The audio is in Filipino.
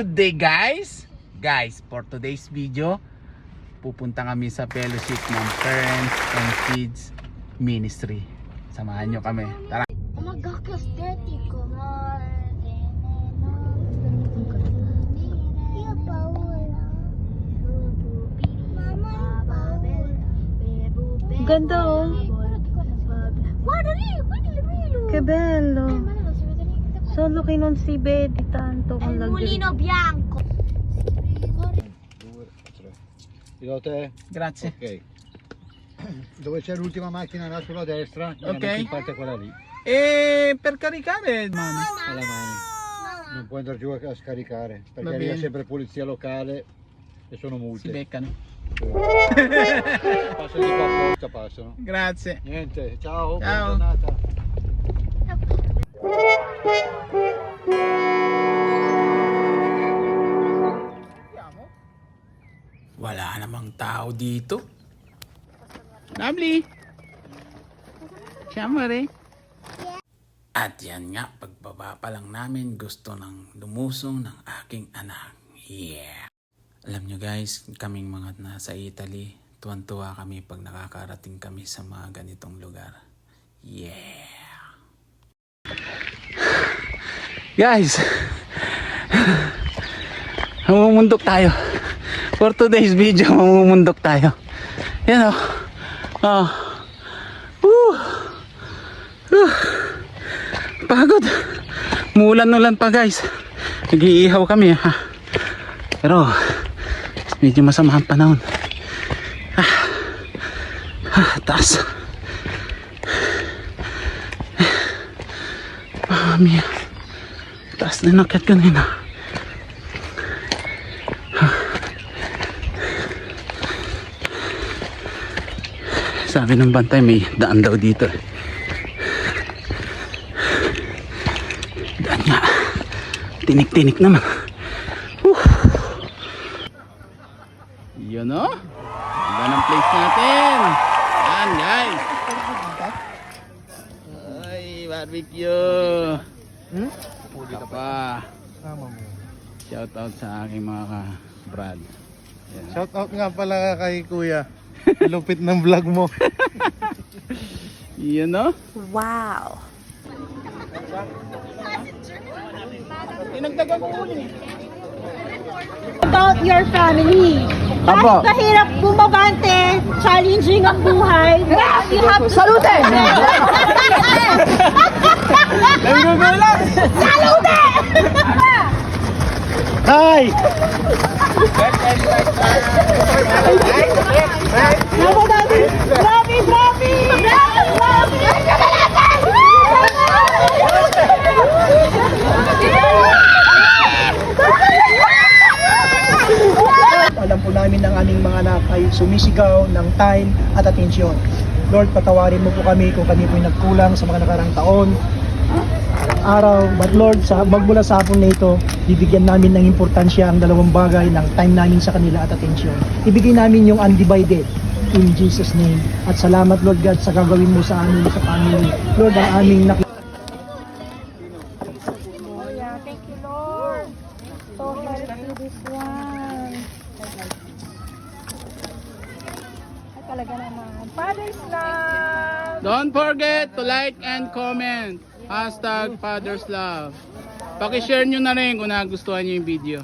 Good day guys! Guys, for today's video, pupunta kami sa fellowship ng Parents and Kids Ministry. Samahan nyo kami. Tara! Ganda oh. Che bello. Solo che non si vede tanto con la mulino bianco. 2, 3. Pilota? Grazie. Ok. Dove c'è l'ultima macchina là sulla destra, Ok. in parte quella lì. E per caricare, mano. Alla mano. Non puoi andare giù a scaricare, Va perché arriva bene. sempre polizia locale e sono Si multe. beccano. Passano di qua apposta, passano. Grazie. Niente, ciao, Ciao. buona giornata. Wala namang tao dito. Lovely. Siyempre. At yan nga, pagbaba pa lang namin, gusto nang lumusong ng aking anak. Yeah. Alam nyo guys, kaming mga nasa Italy, tuwan-tuwa kami pag nakakarating kami sa mga ganitong lugar. Yeah. Guys, mamumundok tayo. For today's video, mamumundok tayo. Yan o. Oh. Pagod. Mulan-ulan pa guys. Nag-iihaw kami ha. Pero medyo masama ang panahon. Taas. Mia. Taas na nakit kanina. Sabi ng bantay may daan daw dito. Daan nga. Tinik-tinik naman. Yun o. Ganda ng place natin. Yan guys. Ay, barbecue. Kapa. Shout out sa aking mga ka-brad. Shout out nga pala kay Kuya. Lupit ng vlog mo. Yun o. Wow. Inagdagan ko uli. About your family. Apo. Kahit mahirap bumabante, challenging ang buhay. You have to... Salute! Nanggugulat! Salute! Hi! Grabe, grabe! Alam po namin ng aming mga anak ay sumisigaw ng time at atensyon. Lord, patawarin mo po kami kung kami po nagkulang sa mga nakarang taon, araw. But Lord, magmula sa hapon na ito, bibigyan namin ng importansya ang dalawang bagay ng time namin sa kanila at atensyon. Ibigay namin yung undivided in Jesus' name. At salamat Lord God sa gagawin mo sa amin sa family. Lord, ang aming nakikita. Thank you, Lord. So healthy this one. Ay, talaga naman. Father's love! Don't forget to like and comment. #Father's Love. Paki-share nyo na rin kung nagustuhan nyo yung video.